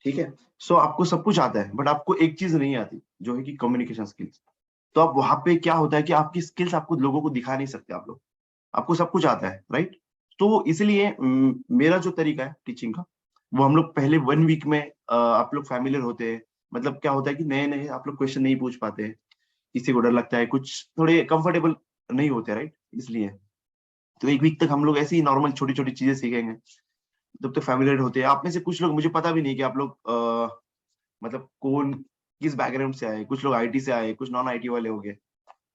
ठीक है। सो आपको सब कुछ आता है, बट आपको एक चीज नहीं आती, जो है कि कम्युनिकेशन स्किल्स। तो आप वहां पे क्या होता है कि आपकी स्किल्स आपको लोगों को दिखा नहीं सकते आप लोग, आपको सब कुछ आता है, राइट। तो इसलिए मेरा जो तरीका है टीचिंग का, वो हम लोग पहले 1 वीक में आप लोग फैमिलियर होते हैं। मतलब क्या होता है कि नए नए आप लोग क्वेश्चन नहीं पूछ पाते, किसी को डर लगता है, कुछ थोड़े कंफर्टेबल नहीं होते, राइट। इसलिए तो 1 वीक तक हम लोग ऐसे ही नॉर्मल छोटी छोटी चीजें सीखेंगे, जब तक फैमिलियर होते हैं। आप में से कुछ लोग, मुझे पता भी नहीं कि आप लोग मतलब कौन किस बैकग्राउंड से आए, कुछ लोग आईटी से आए, कुछ नॉन आईटी वाले हो गए,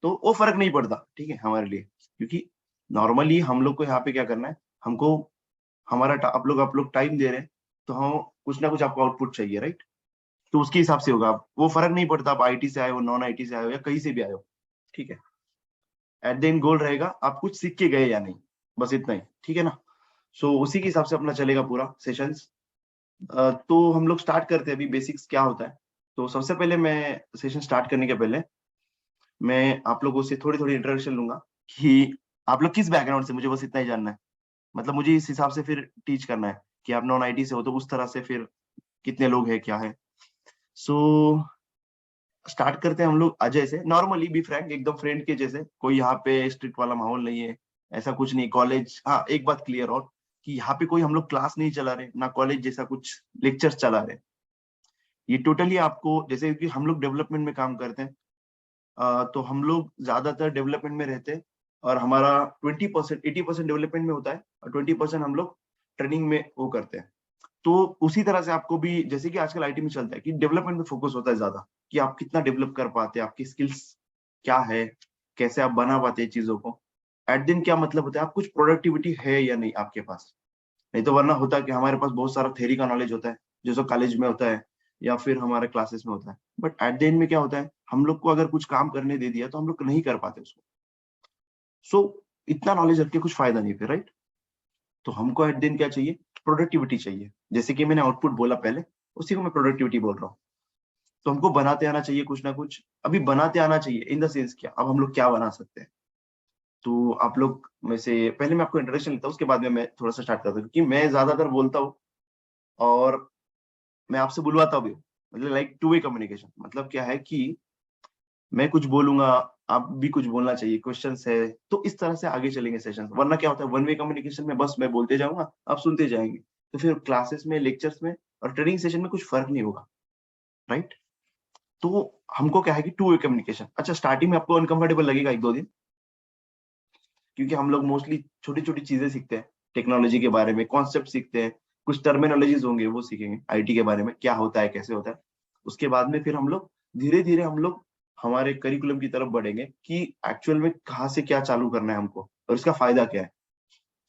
तो वो फर्क नहीं पड़ता, ठीक है, हमारे लिए। क्योंकि नॉर्मली हम लोग को यहाँ पे क्या करना है, हमको हमारा आप लोग टाइम दे रहे हैं, तो हम कुछ ना कुछ आपको आउटपुट चाहिए, राइट। तो उसके हिसाब से होगा, वो फर्क नहीं पड़ता आप आईटी से आए हो, नॉन आईटी से आए हो, या कहीं से भी आए हो, ठीक है। एट द एंड गोल रहेगा आप कुछ सीख के गए या नहीं, बस इतना ही, ठीक है ना। सो उसी के हिसाब से अपना चलेगा पूरा सेशंस। तो हम लोग स्टार्ट करते हैं अभी, बेसिक्स क्या होता है। तो सबसे पहले मैं सेशन स्टार्ट करने के पहले मैं आप लोगों से थोड़ी थोड़ी इंट्रोडक्शन लूंगा कि आप लोग किस बैकग्राउंड से, मुझे बस इतना ही जानना है। मतलब मुझे इस हिसाब से फिर टीच करना है कि आप नॉन आईटी से हो तो उस तरह से फिर कितने लोग हैं, क्या है। सो स्टार्ट करते हैं हम लोग अजय से, नॉर्मली बी फ्रैंक, एकदम फ्रेंड के जैसे, कोई यहाँ पे स्ट्रिक्ट वाला माहौल नहीं है, ऐसा कुछ नहीं। कॉलेज, हाँ एक बात क्लियर और, कि यहाँ पे कोई हम लोग क्लास नहीं चला रहे ना, कॉलेज जैसा कुछ लेक्चर्स चला रहे। ये टोटली आपको, जैसे कि हम लोग डेवलपमेंट में काम करते हैं, तो हम लोग ज्यादातर डेवलपमेंट में रहते हैं, और हमारा 20% 80% डेवलपमेंट में होता है, और 20% हम लोग ट्रेनिंग में वो करते हैं। तो उसी तरह से आपको भी, जैसे कि आजकल आईटी में चलता है कि डेवलपमेंट में फोकस होता है ज्यादा, कि आप कितना डेवलप कर पाते हैं, आपकी स्किल्स क्या है, कैसे आप बना पाते हैं चीजों को। एट दिन क्या मतलब होता है, आप कुछ प्रोडक्टिविटी है या नहीं आपके पास। नहीं तो वरना होता है कि हमारे पास बहुत सारा थ्योरी का नॉलेज होता है, जो सो कॉलेज में होता है या फिर हमारे क्लासेस में होता है, बट एट द एंड में क्या होता है, हम लोग को अगर कुछ काम करने दे दिया तो हम लोग नहीं कर पाते उसको। सो इतना नॉलेज रख के कुछ फायदा नहीं फिर, राइट। तो हमको एट द एंड क्या चाहिए, प्रोडक्टिविटी चाहिए। जैसे कि मैंने आउटपुट बोला पहले, उसी को मैं प्रोडक्टिविटी बोल रहा हूँ। तो हमको बनाते आना चाहिए कुछ ना कुछ। अभी बनाते आना चाहिए इन द सेंस क्या, अब हम लोग क्या बना सकते हैं। तो आप लोग में से पहले मैं आपको इंट्रोडक्शन लेता हूँ, उसके बाद में मैं थोड़ा सा स्टार्ट करता हूँ, क्योंकि मैं ज्यादातर बोलता हूँ और मैं आपसे बुलवाता भी हूँ। मतलब लाइक टू वे कम्युनिकेशन, मतलब क्या है कि मैं कुछ बोलूंगा, आप भी कुछ बोलना चाहिए, क्वेश्चंस है, तो इस तरह से आगे चलेंगे सेशन। वरना क्या होता है, 1 वे कम्युनिकेशन में बस मैं बोलते जाऊंगा, आप सुनते जाएंगे, तो फिर क्लासेस में, लेक्चर्स में और ट्रेनिंग सेशन में कुछ फर्क नहीं होगा, राइट। तो हमको क्या है कि 2 वे कम्युनिकेशन। अच्छा, स्टार्टिंग में आपको अनकंफर्टेबल लगेगा 1-2 दिन, क्योंकि हम लोग मोस्टली छोटी छोटी चीजें सीखते हैं, टेक्नोलॉजी के बारे में कॉन्सेप्ट सीखते हैं, कुछ टर्मिनोलॉजीज होंगे वो सीखेंगे, आईटी के बारे में क्या होता है, कैसे होता है। उसके बाद में फिर हम लोग धीरे धीरे हम लोग हमारे करिकुलम की तरफ बढ़ेंगे, कि एक्चुअल में कहाँ से क्या चालू करना है हमको और इसका फायदा क्या है,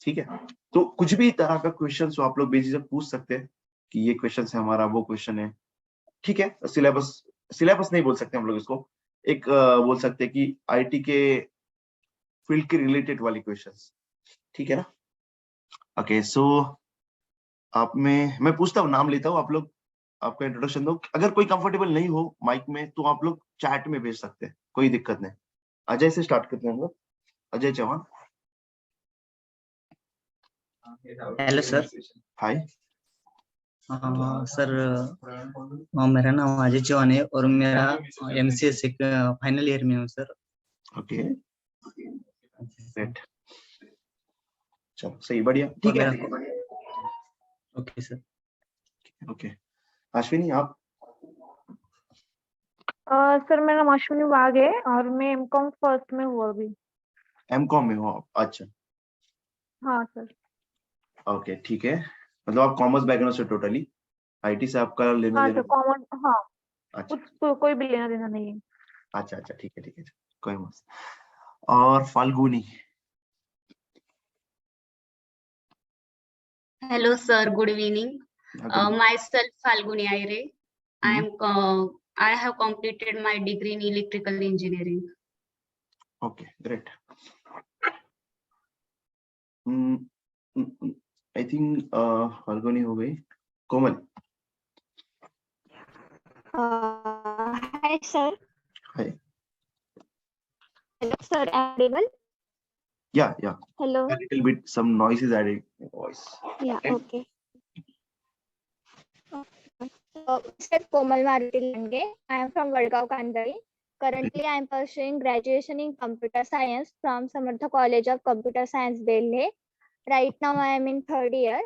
ठीक है। तो कुछ भी तरह का क्वेश्चन हो आप लोग बेझिझक पूछ सकते हैं, कि ये क्वेश्चन है हमारा, वो क्वेश्चन है, ठीक है। सिलेबस, सिलेबस नहीं बोल सकते हम लोग इसको, एक बोल सकते हैं कि आईटी के फील्ड के रिलेटेड वाली क्वेश्चंस, ठीक है ना। ओके, सो आप में मैं पूछता हूँ, नाम लेता हूँ, आप लोग आपका इंट्रोडक्शन दो। अगर कोई कंफर्टेबल नहीं हो माइक में, तो आप लोग चैट में भेज सकते हैं, कोई दिक्कत नहीं। अजय से स्टार्ट करते हैं हम लोग, Ajay Chauhan. Hello sir. Hi. Sir, मेरा नाम अजय चौहान है और मेरा एमसीएस फाइनल ईयर में हूँ सर। ओके, ग्रेट, चलो सही, बढ़िया, और ठीक मेरा है। Okay sir. ओके, अश्विनी आप। सर मेरा नाम अश्विनी वाघ है और मैं एमकॉम फर्स्ट में हूँ अभी। एमकॉम में हो आप, अच्छा। हाँ सर। ओके, ठीक है। मतलब आप कॉमर्स बैकग्राउंड से टोटली, आईटी से आपका लेना हाँ देना। सर, कॉमर्स, हाँ। अच्छा कोई भी लेना देना नहीं है। अच्छा अच्छा, ठीक है ठीक है, कोई मत। और Falguni. Hello, sir. Good evening. good. Myself, Falguni Aire. I have completed my degree in electrical engineering. Okay, great. I think Falguni हो गई। कोमल। Hi, sir. Hi. Hello, sir. Audible? Yeah, Hello. a little bit some noise is added in your voice. Yeah, okay. Myself Komal Maruti Lange. I am from Vadgaon, Kandari. Currently, I am pursuing graduation in computer science from Samartha College of Computer Science, Delhi. Right now, I am in third year.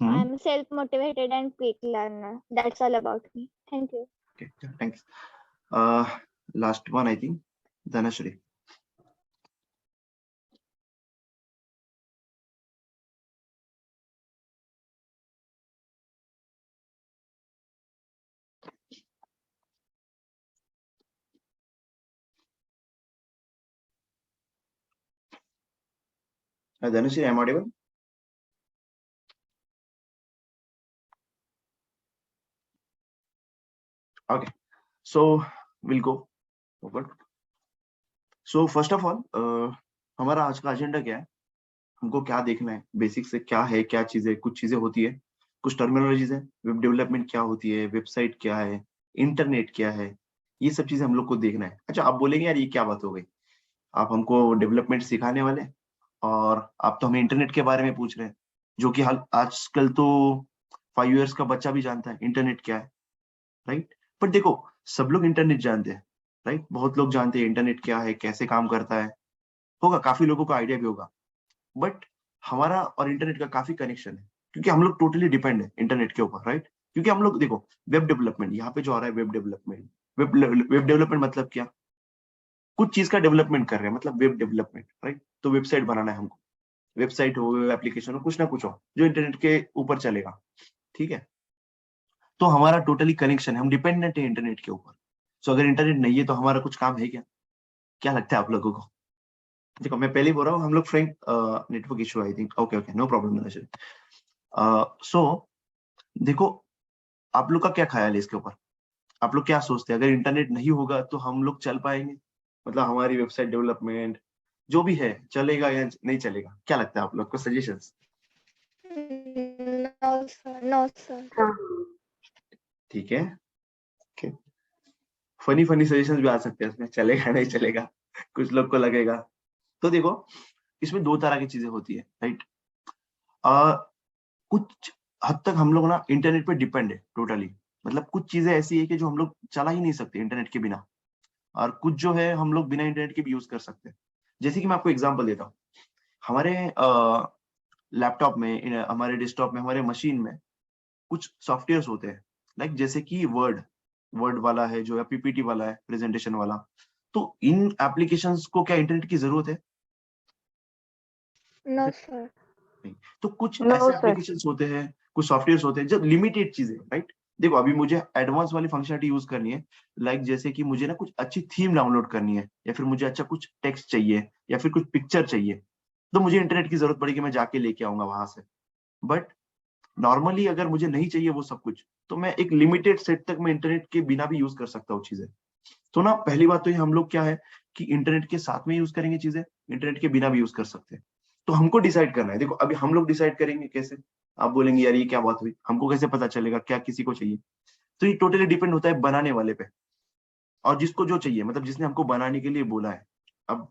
I am self-motivated and quick learner. That's all about me. Thank you. Okay, thanks. Last one, I think, Dhanashri. Dhanashri, am I audible? Okay, so we'll go forward. So first of all, हमारा आज का agenda क्या है, हमको क्या देखना है, basic से क्या है, क्या चीजें, कुछ चीजें होती है, कुछ टर्मिनोलॉजीज है, वेब डेवलपमेंट क्या होती है, वेबसाइट क्या है, इंटरनेट क्या है, ये सब चीजें हम लोग को देखना है। अच्छा, आप बोलेंगे यार ये क्या बात हो गई, आप हमको डेवलपमेंट सिखाने वाले और आप तो हमें इंटरनेट के बारे में पूछ रहे हैं, जो कि आजकल तो 5 इयर्स का बच्चा भी जानता है इंटरनेट क्या है, राइट। पर देखो, सब लोग इंटरनेट जानते हैं, राइट, बहुत लोग जानते हैं इंटरनेट क्या है, कैसे काम करता है, होगा काफी लोगों को आइडिया भी होगा। बट हमारा और इंटरनेट का काफी कनेक्शन है, क्योंकि हम लोग टोटली डिपेंड है इंटरनेट के ऊपर, राइट। क्योंकि हम लोग देखो, वेब डेवलपमेंट यहाँ पे जो आ रहा है, वेब डेवलपमेंट मतलब क्या, कुछ चीज का डेवलपमेंट कर रहे हैं, मतलब वेब डेवलपमेंट, राइट। तो वेबसाइट बनाना है हमको, वेबसाइट हो, वेब एप्लीकेशन हो, कुछ ना कुछ हो जो इंटरनेट के ऊपर चलेगा, ठीक है। तो हमारा टोटली कनेक्शन है, हम डिपेंडेंट है इंटरनेट के ऊपर। सो अगर इंटरनेट नहीं है तो हमारा कुछ काम है क्या लगता है आप लोगों को? देखो, मैं पहले ही बोल रहा हूँ, हम लोग फ्रेंक network issue, I think, okay, no problem. So देखो, आप लोग का क्या ख्याल है इसके ऊपर, आप लोग क्या सोचते हैं, अगर इंटरनेट नहीं होगा तो हम लोग चल पाएंगे, मतलब हमारी वेबसाइट डेवलपमेंट जो भी है चलेगा या नहीं चलेगा, क्या लगता है आप लोग को? सजेशंस? No, sir. ठीक है, फनी सजेशंस भी आ सकते हैं इसमें, चलेगा नहीं चलेगा, कुछ लोग को लगेगा। तो देखो, इसमें दो तरह की चीजें होती है, राइट। कुछ हद तक हम लोग ना इंटरनेट पे डिपेंड है टोटली, मतलब कुछ चीजें ऐसी है कि जो हम लोग चला ही नहीं सकते इंटरनेट के बिना, और कुछ जो है हम लोग बिना इंटरनेट के भी यूज कर सकते हैं। जैसे कि मैं आपको एग्जांपल देता हूँ, हमारे लैपटॉप में, हमारे डेस्कटॉप में, हमारे मशीन में कुछ सॉफ्टवेयर होते हैं, लाइक जैसे कि वर्ड वाला है जो, या पीपीटी वाला है, प्रेजेंटेशन वाला। तो इन एप्लीकेशंस को क्या इंटरनेट की जरूरत है? No, sir. तो कुछ No, ऐसे sir. एप्लीकेशंस होते हैं, कुछ सॉफ्टवेयर होते हैं जो लिमिटेड चीजें, राइट। देखो, अभी मुझे एडवांस वाली फंक्शनलिटी यूज करनी है, लाइक जैसे कि मुझे ना कुछ अच्छी थीम डाउनलोड करनी है, या फिर मुझे अच्छा कुछ टेक्स्ट चाहिए, या फिर कुछ पिक्चर चाहिए, तो मुझे इंटरनेट की जरूरत पड़ेगी, मैं जाके लेके आऊंगा वहां से। बट नॉर्मली अगर मुझे नहीं चाहिए वो सब कुछ, तो मैं एक लिमिटेड सेट तक मैं इंटरनेट के बिना भी यूज कर सकता हूँ चीजें। तो ना, पहली बात तो ये हम लोग क्या है कि इंटरनेट के साथ में यूज करेंगे चीजें, इंटरनेट के बिना भी यूज कर सकते हैं। तो हमको डिसाइड करना है। देखो, अभी हम लोग डिसाइड करेंगे कैसे, आप बोलेंगे यार ये क्या बात हुई, हमको कैसे पता चलेगा क्या किसी को चाहिए? तो ये टोटली डिपेंड होता है बनाने वाले पे, और जिसको जो चाहिए, मतलब जिसने हमको बनाने के लिए बोला है। अब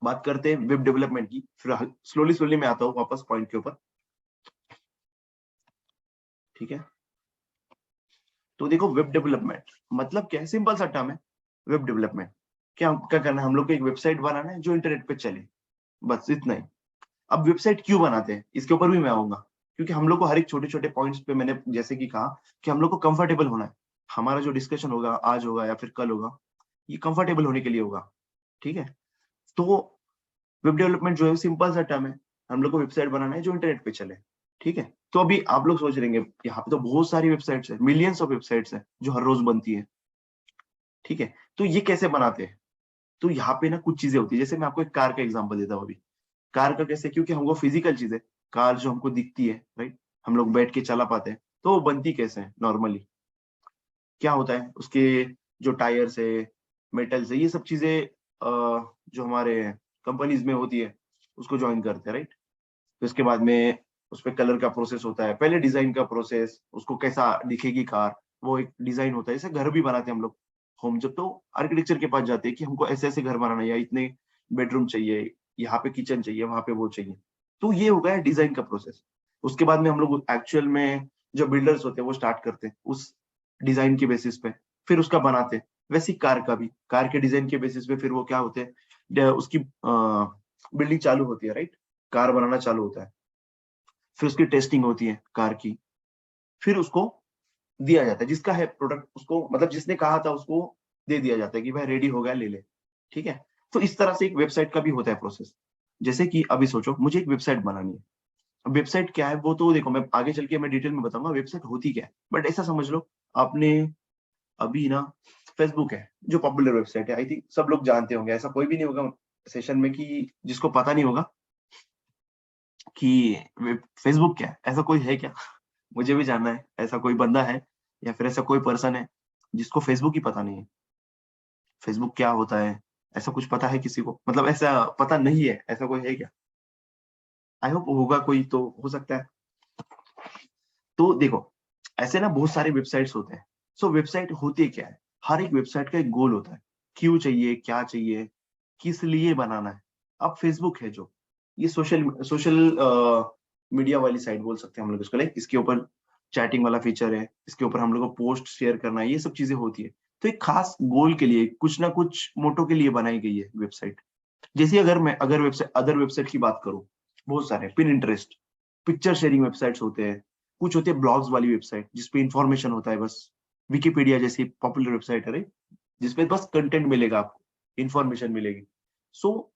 बात करते हैं वेब डेवलपमेंट की, फिर स्लोली मैं आता हूँ वापस पॉइंट के ऊपर, ठीक है। तो देखो, वेब डेवलपमेंट मतलब क्या है, सिंपल सा टर्म है। वेब डेवलपमेंट क्या करना है, हम लोग को एक वेबसाइट बनाना है जो इंटरनेट पे चले, बस इतना ही। अब वेबसाइट क्यों बनाते हैं, इसके ऊपर भी मैं आऊंगा, क्योंकि हम लोग को हर एक छोटे छोटे पॉइंट्स पे, मैंने जैसे कि कहा कि हम लोग को कंफर्टेबल होना है। हमारा जो डिस्कशन होगा, आज होगा या फिर कल होगा, ये कंफर्टेबल होने के लिए होगा, ठीक है। तो वेब डेवलपमेंट जो है सिंपल सा टर्म है, हम लोग को वेबसाइट बनाना है जो इंटरनेट पे चले, ठीक है। तो अभी आप लोग सोच रहेंगे, यहाँ पे तो बहुत सारी वेबसाइट्स है, मिलियंस ऑफ वेबसाइट्स है जो हर रोज बनती है, ठीक है। तो ये कैसे बनाते हैं? तो यहाँ पे ना कुछ चीजें होती है, जैसे मैं आपको एक कार का एग्जांपल देता हूँ अभी। कार का कैसे, क्योंकि हमको फिजिकल चीज है, कार जो हमको दिखती है, राइट, हम लोग बैठ के चला पाते हैं, तो वो बनती कैसे है नॉर्मली? क्या होता है, उसके जो टायर्स है, मेटल्स है, ये सब चीजें जो हमारे कंपनीज में होती है, उसको ज्वाइन करते हैं, राइट। तो इसके बाद में उस पर कलर का प्रोसेस होता है, पहले डिजाइन का प्रोसेस, उसको कैसा दिखेगी कार, वो एक डिजाइन होता है। जैसे घर भी बनाते हैं हम लोग, होम जब, तो आर्किटेक्चर के पास जाते हैं कि हमको ऐसे ऐसे घर बनाना है, या इतने बेडरूम चाहिए, यहाँ पे किचन चाहिए, वहां पे वो चाहिए। तो ये हो गया डिजाइन का प्रोसेस। उसके बाद में हम लोग एक्चुअल में जो बिल्डर्स होते हैं वो स्टार्ट करते हैं उस डिजाइन के बेसिस पे, फिर उसका बनाते हैं। वैसे ही कार का भी, कार के डिजाइन के बेसिस पे फिर वो क्या होते हैं, उसकी बिल्डिंग चालू होती है, राइट, कार बनाना चालू होता है, फिर उसकी टेस्टिंग होती है कार की, फिर उसको दिया जाता है, जिसका है प्रोडक्ट उसको, मतलब जिसने कहा था उसको दे दिया जाता है कि भाई रेडी हो गया, ले ले, ठीक है। तो इस तरह से एक वेबसाइट का भी होता है प्रोसेस। जैसे कि अभी सोचो मुझे एक वेबसाइट बनानी है, वेबसाइट क्या है वो तो देखो मैं आगे चल के मैं डिटेल में बताऊंगा वेबसाइट होती क्या है, बट ऐसा समझ लो आपने अभी ना, फेसबुक है जो पॉपुलर वेबसाइट है, आई थिंक सब लोग जानते होंगे, ऐसा कोई भी नहीं होगा सेशन में कि जिसको पता नहीं होगा कि फेसबुक क्या है। ऐसा कोई है क्या? मुझे भी जानना है, ऐसा कोई बंदा है या फिर ऐसा कोई पर्सन है जिसको फेसबुक ही पता नहीं है, फेसबुक क्या होता है, ऐसा कुछ पता है किसी को? मतलब ऐसा पता नहीं है, ऐसा कोई है क्या? आई होप होगा कोई, तो हो सकता है। तो देखो ऐसे ना बहुत सारे वेबसाइट्स होते हैं। सो वेबसाइट होती क्या है, हर एक वेबसाइट का एक गोल होता है, क्यों चाहिए, क्या चाहिए, किस लिए बनाना है। अब फेसबुक है जो, ये सोशल सोशल मीडिया वाली साइट बोल सकते हैं हम लोग इसको, लाइक इसके ऊपर चैटिंग वाला फीचर है, इसके ऊपर हम लोग को पोस्ट शेयर करना है, ये सब चीजें होती है। तो एक खास गोल के लिए, कुछ ना कुछ मोटो के लिए बनाई गई है वेबसाइट। जैसे अगर वेबसाइट, अदर वेबसाइट की बात करूं, बहुत सारे पिनिंटरेस्ट, पिक्चर शेयरिंग वेबसाइट्स होते हैं, कुछ होते हैं ब्लॉग्स वाली वेबसाइट जिसपे इंफॉर्मेशन होता है बस, विकिपीडिया जैसी पॉपुलर वेबसाइट है जिसपे बस कंटेंट मिलेगा, आपको इंफॉर्मेशन मिलेगी। सो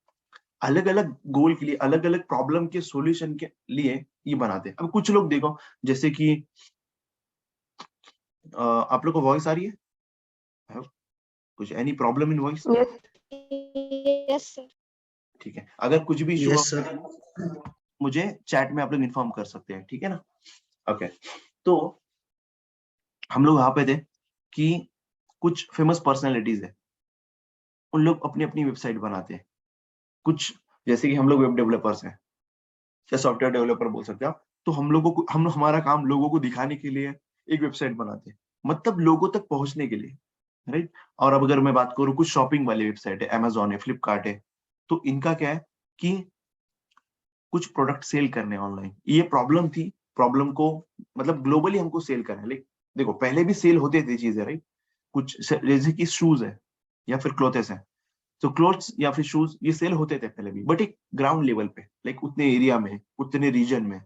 अलग अलग गोल के लिए, अलग अलग प्रॉब्लम के सॉल्यूशन के लिए ये बनाते हैं। अब कुछ लोग देखो, जैसे कि आप लोग को वॉइस आ रही है, कुछ any problem in voice? Yes, sir. ठीक है, अगर कुछ भी इशू यस सर। मुझे चैट में आप लोग इन्फॉर्म कर सकते हैं, ठीक है ना? ओके, तो हम लोग वहां पे थे कि कुछ फेमस पर्सनालिटीज है, उन लोग अपनी अपनी वेबसाइट बनाते हैं। कुछ जैसे कि हम लोग वेब डेवलपर्स हैं या सॉफ्टवेयर डेवलपर बोल सकते हैं आप, तो हम लोगों को, हम हमारा काम लोगों को दिखाने के लिए एक वेबसाइट बनाते हैं, मतलब लोगों तक पहुंचने के लिए, राइट। और अब अगर मैं बात करूँ, कुछ शॉपिंग वाली वेबसाइट है, अमेजोन है, फ्लिपकार्ट है, तो इनका क्या है कि कुछ प्रोडक्ट सेल करने ऑनलाइन, ये प्रॉब्लम थी, प्रॉब्लम को मतलब ग्लोबली हमको सेल करना है। लाइक देखो पहले भी सेल होते थे चीजें, राइट, कुछ जैसे कि शूज है या फिर क्लोथेस है, तो क्लोथ्स या फिर शूज ये सेल होते थे पहले भी, बट एक ग्राउंड लेवल पे, लाइक उतने एरिया में, उतने रीजन में।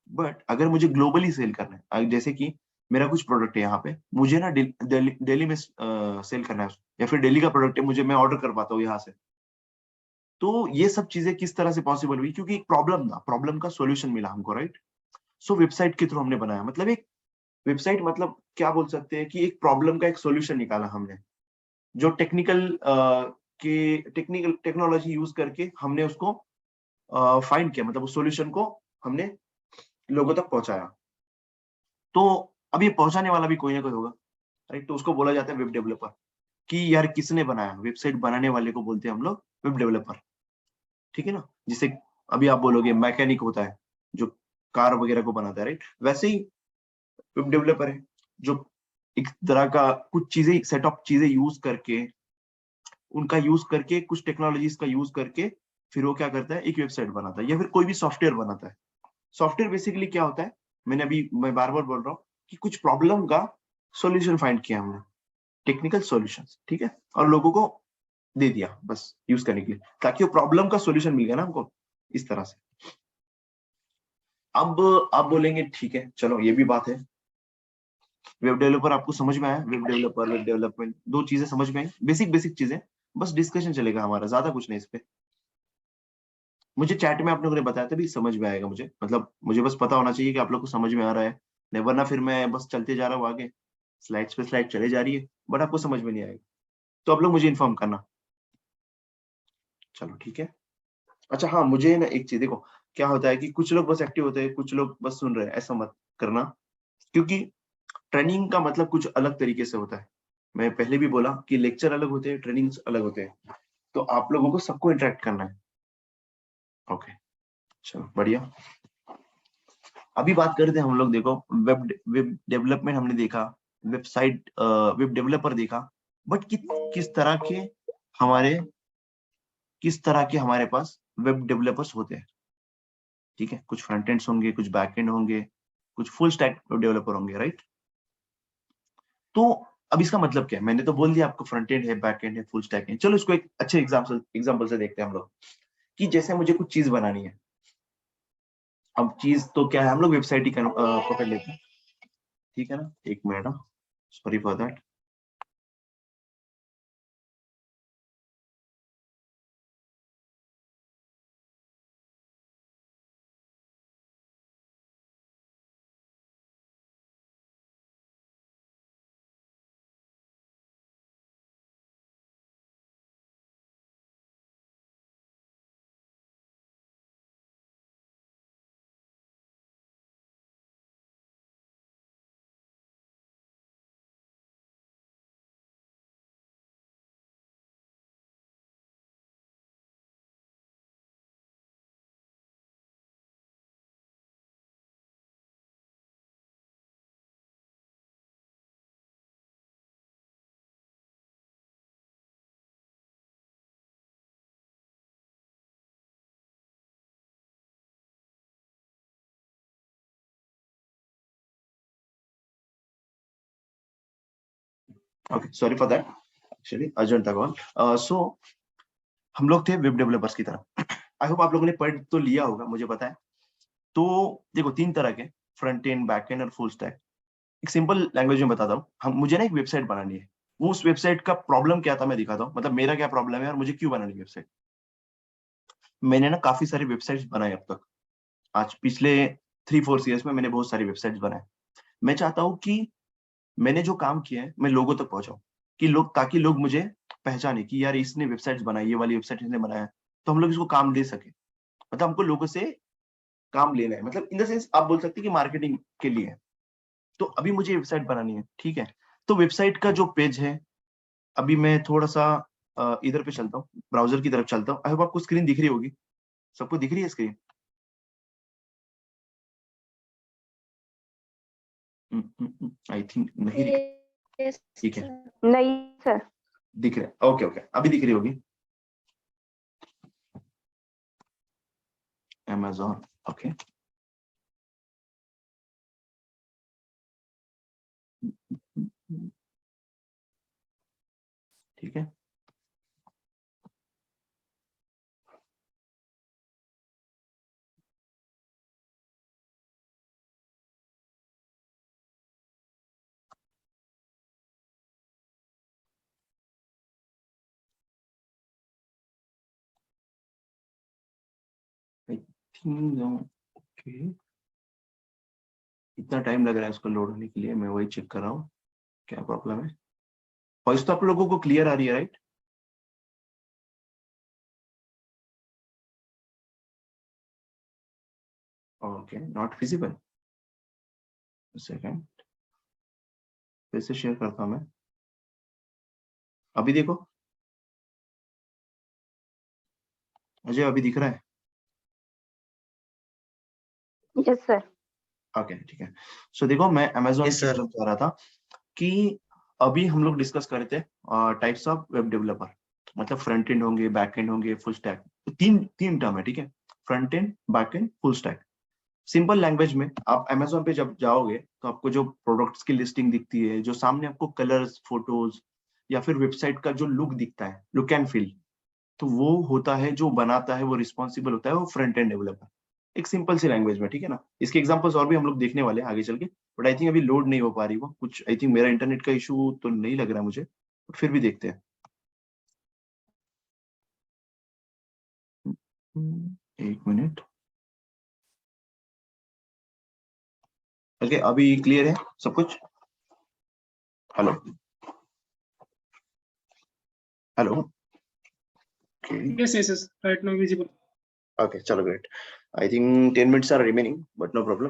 बट अगर मुझे ग्लोबली सेल करना है, जैसे कि मेरा कुछ प्रोडक्ट है यहाँ पे, मुझे ना दिल्ली में सेल करना है, या फिर दिल्ली का प्रोडक्ट है, मुझे मैं ऑर्डर कर पाता हूँ यहाँ से। तो ये सब चीजें किस तरह से पॉसिबल हुई, क्योंकि एक प्रॉब्लम था, प्रॉब्लम का सॉल्यूशन मिला हमको, राइट। सो वेबसाइट के थ्रू हमने बनाया, मतलब एक वेबसाइट, मतलब क्या बोल सकते हैं कि एक प्रॉब्लम का एक सॉल्यूशन निकाला हमने, जो टेक्निकल टेक्नोलॉजी यूज करके हमने उसको फाइंड किया, मतलब उस सॉल्यूशन को हमने लोगों तक पहुंचाया। तो अब ये पहुंचाने वाला भी कोई ना कोई होगा, राइट, तो उसको बोला जाता है वेब डेवलपर। कि यार किसने बनाया, वेबसाइट बनाने वाले को बोलते हैं हम लोग वेब डेवलपर, ठीक है ना। जिसे अभी आप बोलोगे मैकेनिक होता है जो कार वगैरह को बनाता है, राइट, वैसे ही वेब डेवलपर है जो एक तरह का कुछ चीजें, सेट ऑफ चीजें यूज करके, उनका यूज करके, कुछ टेक्नोलॉजीज का यूज करके, फिर वो क्या करता है, एक वेबसाइट बनाता है या फिर कोई भी सॉफ्टवेयर बनाता है। सॉफ्टवेयर बेसिकली क्या होता है, मैं बार बार बोल रहा हूँ कि कुछ प्रॉब्लम का सॉल्यूशन फाइंड किया हमने, टेक्निकल सॉल्यूशंस, ठीक है, और लोगों को दे दिया बस यूज करने के लिए, ताकि वो प्रॉब्लम का सॉल्यूशन मिल गया ना हमको, इस तरह से। अब आप बोलेंगे ठीक है चलो ये भी बात है, वेब डेवलपर आपको समझ में आया, वेब डेवलपर, वेब डेवलपमेंट, दो चीजें समझ में आई, बेसिक बेसिक चीजें, बस डिस्कशन चलेगा हमारा, ज्यादा कुछ नहीं इस पे। मुझे चैट में आप लोगों ने बताया था भी, समझ में आएगा मुझे, मतलब मुझे बस पता होना चाहिए कि आप लोग को समझ में आ रहा है, नहीं वरना फिर मैं बस चलते जा रहा हूँ आगे, स्लाइड्स पे स्लाइड चले जा रही है, बट आपको समझ में नहीं आएगा, तो आप लोग मुझे इन्फॉर्म करना। चलो ठीक है। अच्छा हाँ, मुझे ना एक चीज देखो, क्या होता है कि कुछ लोग बस एक्टिव होते हैं, कुछ लोग बस सुन रहे हैं, ऐसा मत करना, क्योंकि ट्रेनिंग का मतलब कुछ अलग तरीके से होता है। मैं पहले भी बोला कि लेक्चर अलग होते हैं, ट्रेनिंग अलग होते हैं, तो आप लोगों को सबको इंटरेक्ट करना है। ओके चलो बढ़िया। अभी बात करते हैं हम लोग, देखो वेब डेवलपमेंट हमने देखा, वेबसाइट वेब डेवलपर देखा, बट किस तरह के हमारे पास वेब डेवलपर्स होते हैं, ठीक है। कुछ फ्रंट एंड्स होंगे, कुछ बैक एंड होंगे, कुछ फुल स्टैक डेवलपर होंगे, राइट। तो अब इसका मतलब क्या है, मैंने तो बोल दिया आपको फ्रंट एंड है, बैक एंड है, फुल स्टैक है। चलो इसको एक अच्छे एग्जाम्पल से देखते हैं हम लोग, कि जैसे मुझे कुछ चीज बनानी है। अब चीज तो क्या है, हम लोग वेबसाइट ही पकड़ लेते हैं, ठीक है ना। एक minute, sorry for that. Okay, sorry for that, actually urgent था कॉल। सो हम लोग थे वेब डेवलपर्स की तरफ। आई होप आप लोगों ने पढ़ तो लिया होगा, मुझे पता है। तो देखो, 3 तरह के, फ्रंट एंड, बैक एंड और फुल स्टैक। एक सिंपल लैंग्वेज में बताता हूँ, हम मुझे ना एक वेबसाइट बनानी है। वो उस वेबसाइट का प्रॉब्लम क्या था मैं दिखाता हूँ, मतलब मेरा क्या प्रॉब्लम है और मुझे क्यों बनानी वेबसाइट। मैंने ना काफी सारी वेबसाइट्स बनाए अब तक, आज पिछले 3-4 ईयर्स में मैंने बहुत सारी वेबसाइट्स बनाए। मैं चाहता हूँ कि मैंने जो काम किया है मैं लोगों तक पहुंचाऊं, कि लोग, ताकि लोग मुझे पहचाने कि यार इसने वेबसाइट्स बनाई, ये वाली वेबसाइट इसने बनाया, तो हम लोग इसको काम दे सके। मतलब हमको लोगों से काम लेना है, मतलब इन द सेंस आप बोल सकते हैं कि मार्केटिंग के लिए। तो अभी मुझे वेबसाइट बनानी है, ठीक है। तो वेबसाइट का जो पेज है, अभी मैं थोड़ा सा इधर पे चलता हूँ, ब्राउजर की तरफ चलता हूँ। आई होप आपको स्क्रीन दिख रही होगी, सबको दिख रही है स्क्रीन? आई थिंक नहीं दिख, Yes, ठीक है, sir. नहीं सर। दिख रहा है, ओके ओके, अभी दिख रही होगी। Amazon, ओके, ठीक है। आई थिंक ओके, इतना टाइम लग रहा है उसको लोड होने के लिए, मैं वही चेक कर रहा हूँ क्या प्रॉब्लम है। वॉइस तो आप लोगों को क्लियर आ रही है, right? Okay, not visible, second, फिर से शेयर करता हूँ मैं। अभी देखो, मुझे अभी दिख रहा है? Yes sir. ओके, ठीक है। सो देखो, मैं अमेजोन Yes, की sir. तरफ जा रहा था कि अभी हम लोग डिस्कस कर रहे थे टाइप्स ऑफ वेब डेवलपर, मतलब फ्रंट एंड होंगे, बैक एंड होंगे, फुल स्टैक। तो तीन तीन टर्म है, ठीक है, front end, back and, full stack. Simple language में आप अमेजोन पे जब जाओगे तो आपको जो प्रोडक्ट्स की लिस्टिंग दिखती है, जो सामने आपको कलर्स, फोटोज या फिर वेबसाइट का जो लुक दिखता है, लुक एंड फील, तो वो होता है, जो बनाता है, वो रिस्पॉन्सिबल होता है, वो फ्रंट एंड डेवलपर। एक सिंपल सी लैंग्वेज में, ठीक है ना। इसके एग्जांपल्स और भी हम लोग देखने वाले हैं आगे चल के, बट आई थिंक अभी लोड नहीं हो पा रही वो कुछ। आई थिंक मेरा इंटरनेट का इशू तो नहीं लग रहा है मुझे, बट फिर भी देखते हैं। एक मिनट। ओके, अभी क्लियर है सब कुछ? Hello, hello, Yes, yes, yes. Right now visible. Okay, चलो great. I think 10 minutes are remaining, but no problem.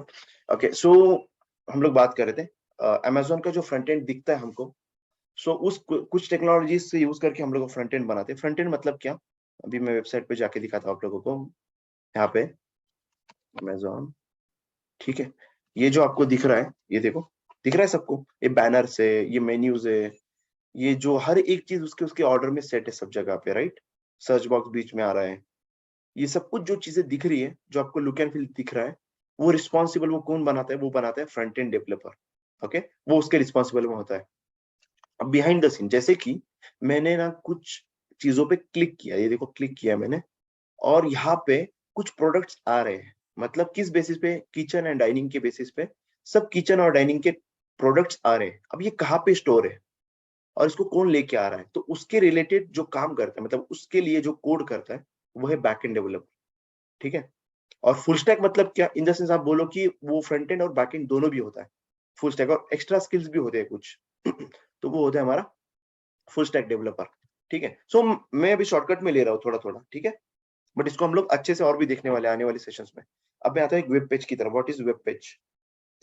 Okay, so हम लोग बात कर रहे थे अमेजोन का जो फ्रंट एंड दिखता है हमको। सो उस कुछ टेक्नोलॉजीज से यूज करके हम लोग फ्रंट एंड बनाते हैं। फ्रंट एंड मतलब क्या, अभी मैं वेबसाइट पे जाके दिखाता हूँ आप लोगों को। यहाँ पे अमेजोन, ठीक है, ये जो आपको दिख रहा है, ये देखो, दिख रहा है सबको, ये बैनर्स है, ये मेन्यूज है, ये जो हर एक चीज उसके उसके ऑर्डर में सेट है सब जगह पे, राइट। सर्च बॉक्स बीच में आ रहा है, ये सब कुछ जो चीजें दिख रही है, जो आपको लुक एंड फील दिख रहा है, वो रिस्पॉन्सिबल, वो कौन बनाता है, वो बनाता है फ्रंट एंड डेवलपर। ओके, वो उसके रिस्पॉन्सिबल में होता है। अब बिहाइंड द सीन, जैसे कि मैंने ना कुछ चीजों पे क्लिक किया, ये देखो क्लिक किया मैंने, और यहाँ पे कुछ प्रोडक्ट्स आ रहे हैं। मतलब किस बेसिस पे? किचन एंड डाइनिंग के बेसिस पे सब किचन और डाइनिंग के प्रोडक्ट्स आ रहे हैं। अब ये कहाँ पे स्टोर है और इसको कौन लेके आ रहा है, तो उसके रिलेटेड जो काम करता है, मतलब उसके लिए जो कोड करता है, वो है बैकएंड डेवलपर। ठीक है। और फुल स्टैक मतलब क्या? इन द सेंस आप बोलो कि वो फ्रंट एंड और बैक एंड दोनों भी होता है फुल स्टैक, और एक्स्ट्रा स्किल्स भी होते हैं कुछ तो वो होता है हमारा फुल स्टैक डेवलपर। ठीक है। सो मैं अभी शॉर्टकट में ले रहा हूँ थोड़ा थोड़ा, ठीक है, बट इसको हम लोग अच्छे से और भी देखने वाले आने वाले सेशंस में। अब मैं आता हूँ एक वेब पेज की तरफ। What is web page?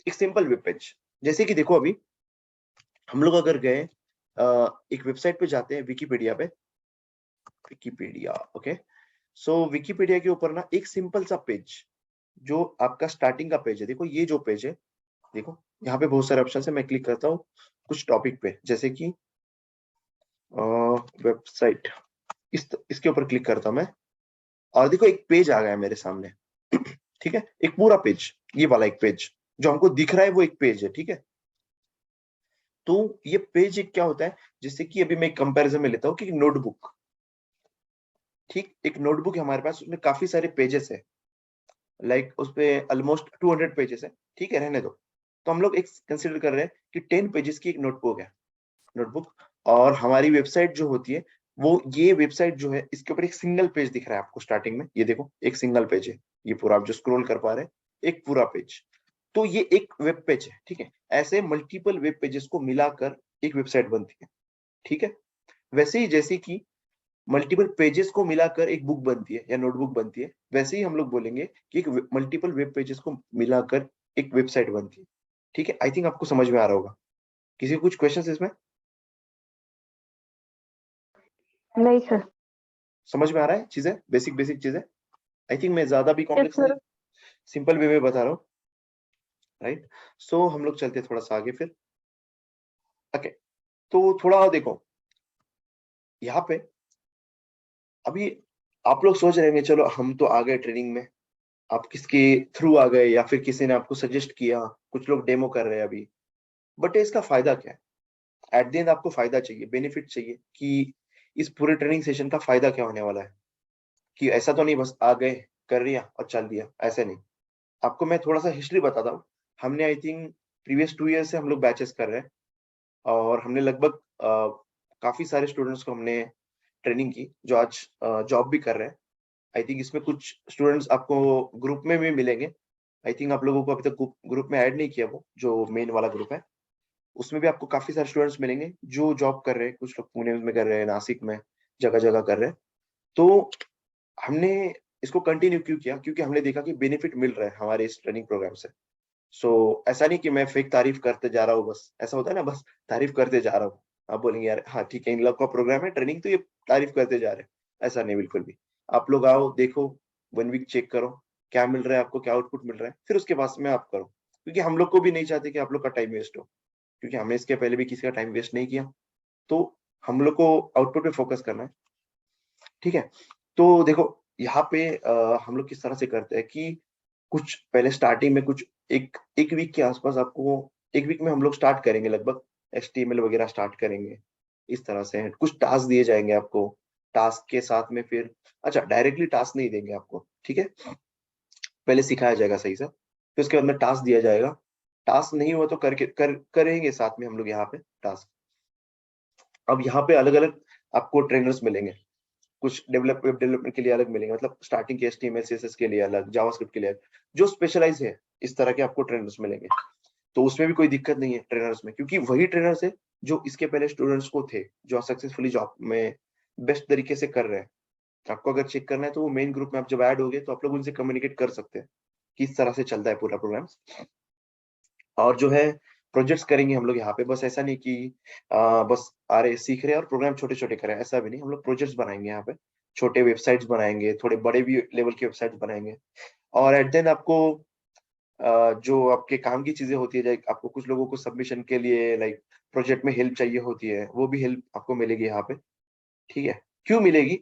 एक सिंपल वेब पेज, जैसे कि देखो अभी हम लोग अगर गए एक वेबसाइट पे जाते हैं, विकीपीडिया पे, विकीपीडिया, ओके। सो विकीपीडिया के ऊपर ना एक सिंपल सा पेज जो आपका स्टार्टिंग का पेज है, देखो ये जो पेज है, देखो यहाँ पे बहुत सारे ऑप्शन है। मैं क्लिक करता हूँ कुछ टॉपिक पे, जैसे कि वेबसाइट, इसके ऊपर क्लिक करता हूँ मैं, और देखो एक पेज आ गया मेरे सामने ठीक है, एक पूरा पेज, ये वाला एक पेज जो हमको दिख रहा है वो एक पेज है। ठीक है। तो ये पेज एक क्या होता है, जैसे कि अभी मैं कंपैरिजन में लेता हूँ कि नोटबुक, ठीक, एक नोटबुक है हमारे पास, उसमें काफी सारे पेजेस है, लाइक उसपे ऑलमोस्ट 200 पेजेस है। ठीक है, रहने दो। तो हम लोग एक कंसिडर कर रहे हैं कि 10 पेजेस की एक नोटबुक है, नोटबुक। और हमारी वेबसाइट जो होती है, वो ये वेबसाइट जो है, इसके ऊपर एक सिंगल पेज दिख रहा है आपको स्टार्टिंग में, ये देखो एक सिंगल पेज है, ये पूरा आप जो स्क्रॉल कर पा रहे हैं, एक पूरा पेज। तो ये एक वेब पेज है। ठीक है। ऐसे मल्टीपल वेब पेजेस को मिलाकर एक वेबसाइट बनती है। ठीक है। वैसे ही जैसे कि मल्टीपल पेजेस को मिलाकर एक बुक बनती है या नोटबुक बनती है, वैसे ही हम लोग बोलेंगे कि एक मल्टीपल वेब पेजेस को मिलाकर एक वेबसाइट बनती है। ठीक है। आई थिंक आपको समझ में आ रहा होगा। किसी को कुछ क्वेश्चन इसमें? नहीं सर। समझ में आ रहा है चीजें, बेसिक बेसिक चीजें? आई थिंक मैं ज्यादा भी यस कॉम्प्लेक्स नहीं, सर। सिंपल वे में बता रहा हूँ, राइट। सो हम लोग चलते थोड़ा सा आगे फिर। ओके। तो थोड़ा देखो यहाँ पे, अभी आप लोग सोच रहे होंगे चलो हम तो आ गए ट्रेनिंग में, आप किसके थ्रू आ गए या फिर किसी ने आपको सजेस्ट किया, कुछ लोग डेमो कर रहे हैं अभी, बट इसका फायदा क्या है? एट द एंड आपको फायदा चाहिए, बेनिफिट चाहिए कि इस पूरे ट्रेनिंग सेशन का फायदा क्या होने वाला है, कि ऐसा तो नहीं बस आ गए कर लिया और चल दिया, ऐसे नहीं। आपको मैं थोड़ा सा हिस्ट्री बताता हूँ। हमने आई थिंक प्रीवियस 2 ईयर से हम लोग बैचेस कर रहे हैं, और हमने लगभग काफी सारे स्टूडेंट्स को हमने ट्रेनिंग की जो आज जॉब भी कर रहे हैं। आई थिंक इसमें कुछ स्टूडेंट्स आपको ग्रुप में भी मिलेंगे। आई थिंक आप लोगों को अभी तक ग्रुप में ऐड नहीं किया, वो जो मेन वाला ग्रुप है, उसमें भी आपको काफी सारे स्टूडेंट्स मिलेंगे जो जॉब कर रहे हैं। कुछ लोग पुणे में कर रहे हैं, नासिक में, जगह जगह कर रहे हैं। तो हमने इसको कंटिन्यू क्यों किया? क्योंकि हमने देखा कि बेनिफिट मिल रहा है हमारे इस ट्रेनिंग प्रोग्राम से। ऐसा नहीं कि मैं फेक तारीफ करते जा रहा हूँ, बस ऐसा होता है ना, बस तारीफ करते जा रहा हूँ। आप बोलेंगे यार हाँ ठीक है, इन लोग का प्रोग्राम है ट्रेनिंग, तो ये तारीफ करते जा रहे हैं। ऐसा नहीं, बिल्कुल भी। आप लोग आओ, देखो, 1 वीक चेक करो क्या मिल रहा है आपको, क्या आउटपुट मिल रहा है, फिर उसके बाद में आप करो। क्योंकि हम लोग को भी नहीं चाहते कि आप लोग का टाइम वेस्ट हो, क्योंकि हमने इसके पहले भी किसी का टाइम वेस्ट नहीं किया। तो हम लोग को आउटपुट पे फोकस करना है। ठीक है। तो देखो यहाँ पे हम लोग किस तरह से करते हैं कि कुछ पहले स्टार्टिंग में कुछ एक वीक के आसपास आपको, एक वीक में हम लोग स्टार्ट करेंगे लगभग HTML वगैरह स्टार्ट करेंगे। इस तरह से कुछ टास्क दिए जाएंगे आपको, टास्क के साथ में फिर, अच्छा डायरेक्टली टास्क नहीं देंगे आपको, ठीक है, पहले सिखाया जाएगा सही से, फिर उसके बाद में टास्क दिया जाएगा। टास्क नहीं हुआ तो करेंगे साथ में हम लोग यहाँ पे टास्क। अब यहाँ पे अलग अलग आपको ट्रेनर्स मिलेंगे, कुछ वेब डेवलपमेंट के लिए अलग मिलेंगे, मतलब स्टार्टिंग के HTML CSS के लिए अलग, जावास्क्रिप्ट के लिए अलग, जो स्पेशलाइज है इस तरह के आपको ट्रेनर्स मिलेंगे। तो उसमें भी कोई दिक्कत नहीं है ट्रेनर्स में, क्योंकि वही ट्रेनर्स है जो इसके पहले स्टूडेंट्स को थे, जो सक्सेसफुली जॉब में बेस्ट तरीके से कर रहे हैं। आपको अगर चेक करना है तो वो मेन ग्रुप में आप जब ऐड हो गए तो आप लोग उनसे कम्युनिकेट कर सकते हैं किस तरह से चलता है पूरा प्रोग्राम। और जो है प्रोजेक्ट्स करेंगे हम लोग यहाँ पे, बस ऐसा नहीं कि बस आ रहे सीख रहे हैं और प्रोग्राम छोटे छोटे करें, ऐसा भी नहीं। हम लोग प्रोजेक्ट्स बनाएंगे यहाँ पे, छोटे वेबसाइट्स बनाएंगे, थोड़े बड़े भी लेवल के वेबसाइट्स बनाएंगे। और एट देन आपको जो आपके काम की चीजें होती है, लाइक आपको कुछ लोगों को सबमिशन के लिए लाइक प्रोजेक्ट में हेल्प चाहिए होती है, वो भी हेल्प आपको मिलेगी यहाँ पे। ठीक है। क्यों मिलेगी?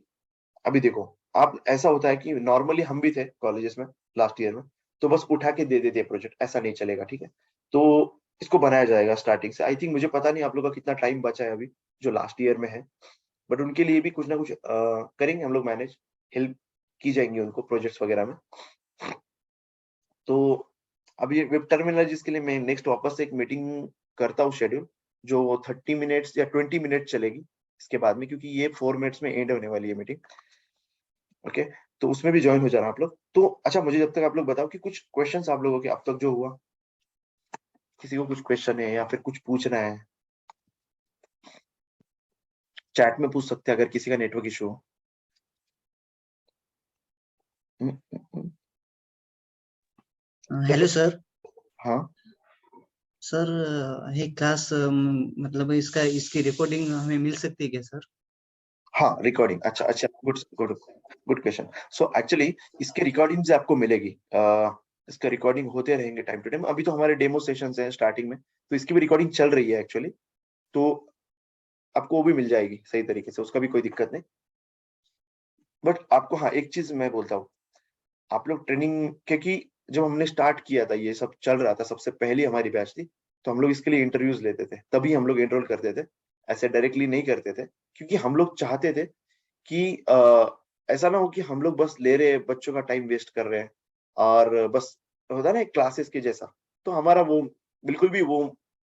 अभी देखो, आप ऐसा होता है कि नॉर्मली हम भी थे कॉलेजेस में लास्ट ईयर में, तो बस उठा के दे देते प्रोजेक्ट, ऐसा नहीं चलेगा। ठीक है। तो इसको बनाया जाएगा स्टार्टिंग से। आई थिंक मुझे पता नहीं आप लोग का कितना टाइम बचा है अभी जो लास्ट ईयर में है, बट उनके लिए भी कुछ ना कुछ करेंगे हम लोग मैनेज, हेल्प की जाएंगी उनको प्रोजेक्ट्स वगैरह में। तो अब ये वेब टर्मिनोलॉजीज के लिए मैं नेक्स्ट वापस से एक मीटिंग करता हूँ शेड्यूल, जो 30 मिनट्स या 20 मिनट चलेगी इसके बाद में, क्योंकि ये 4 मिनट्स में एंड होने वाली है मीटिंग। ओके, तो उसमें भी ज्वाइन हो जाना आप लोग। तो अच्छा, मुझे जब तक आप लोग बताओ कि कुछ क्वेश्चंस आप लोगों के अब तक जो हुआ, किसी को कुछ क्वेश्चन है या फिर कुछ पूछना है, चैट में पूछ सकते हैं अगर किसी का नेटवर्क इशू हो। Hello sir. हाँ सर ये क्लास मतलब इसकी रिकॉर्डिंग हमें मिल सकती है क्या सर? हाँ, रिकॉर्डिंग, अच्छा अच्छा, good good good question. So actually इसके रिकॉर्डिंग से आपको मिलेगी, इसका रिकॉर्डिंग होते रहेंगे टाइम टू टाइम। अभी तो हमारे डेमो सेशंस हैं स्टार्टिंग में, तो इसकी भी रिकॉर्डिंग चल रही है एक्चुअली, तो आपको वो भी मिल जाएगी सही तरीके से, उसका भी कोई दिक्कत नहीं। बट आपको हाँ एक चीज मैं बोलता हूँ, आप लोग ट्रेनिंग, क्योंकि जब हमने स्टार्ट किया था, ये सब चल रहा था, सबसे पहली हमारी बैच थी, तो हम लोग इसके लिए इंटरव्यूज लेते थे, तभी हम लोग एनरोल करते थे, ऐसे डायरेक्टली नहीं करते थे, क्योंकि हम लोग चाहते थे कि ऐसा ना हो कि हम लोग बस ले रहे हैं, बच्चों का टाइम वेस्ट कर रहे हैं और बस होता है ना क्लासेस के जैसा। तो हमारा वो बिल्कुल भी वो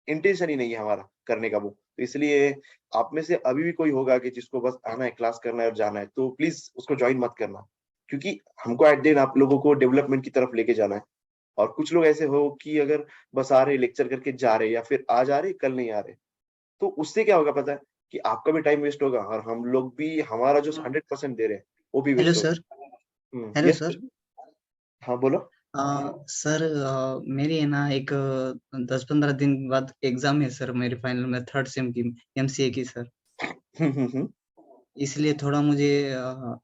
इंटेंशन ही नहीं है हमारा करने का वो। तो इसलिए आप में से अभी भी कोई होगा कि जिसको बस आना है, क्लास करना है और जाना है, तो प्लीज उसको ज्वाइन मत करना, क्योंकि हमको एट द एंड आप लोगों को डेवलपमेंट की तरफ लेके जाना है। और कुछ लोग ऐसे हो कि अगर बस आ रहे लेक्चर करके जा रहे, या फिर आज आ रहे कल नहीं आ रहे, तो उससे क्या होगा पता है कि आपका भी टाइम वेस्ट होगा और हम लोग भी हमारा जो 100% दे रहे हैं वो भी हेलो वेस्ट सर। होगा। Hello yes, sir. हाँ बोलो। सर मेरी है ना एक 10-15 दिन बाद एग्जाम है सर, मेरे फाइनल में 3rd सेम की एमसीए की सर। हम्म। इसलिए थोड़ा मुझे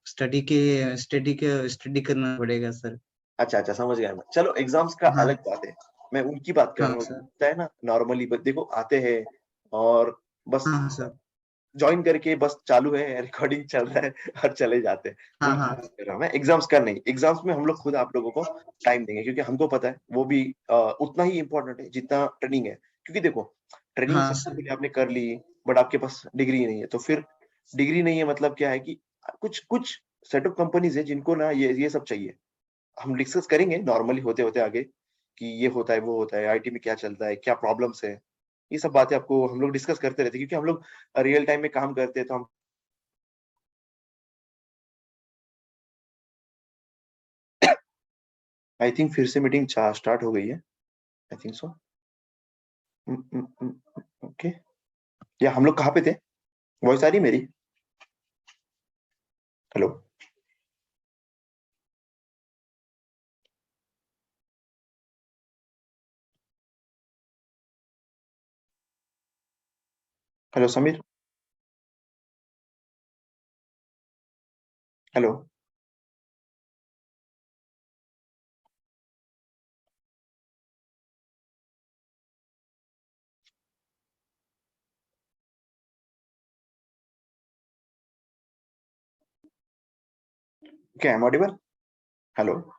स्टडी करना पड़ेगा सर। अच्छा अच्छा, समझ गया मैं। चलो एग्जाम्स का हाँ अलग बात है, मैं उनकी बात कर हाँ रहा हूँ। सर। होता है ना नॉर्मली, देखो आते हैं और बस हाँ सर। ज्वाइन करके बस चालू है, रिकॉर्डिंग चल रहा है और चले जाते हैं, हाँ उनकी हाँ। बात कर रहा हूँ मैं। एग्जाम्स का नहीं, एग्जाम्स में हम लोग खुद आप लोगों को टाइम देंगे, क्योंकि हमको पता है वो भी उतना ही इम्पोर्टेंट है जितना ट्रेनिंग है। क्योंकि देखो ट्रेनिंग हाँ सबसे सर। पहले आपने कर ली, बट आपके पास डिग्री नहीं है, तो फिर डिग्री नहीं है मतलब क्या है कि कुछ कुछ सेट ऑफ कंपनीज है जिनको ना ये सब चाहिए। हम डिस्कस करेंगे नॉर्मली होते होते आगे कि ये होता है वो होता है, आईटी में क्या चलता है, क्या प्रॉब्लम्स है, ये सब बातें आपको हम लोग डिस्कस करते रहते हैं, क्योंकि हम लोग रियल टाइम में काम करते हैं, तो हम आई थिंक फिर से मीटिंग स्टार्ट हो गई है, आई थिंक सो। ओके, या हम लोग कहाँ पे थे? वॉइस आ रही मेरी? Hello hello Sameer, hello. क्या एम ऑडिबल? हेलो।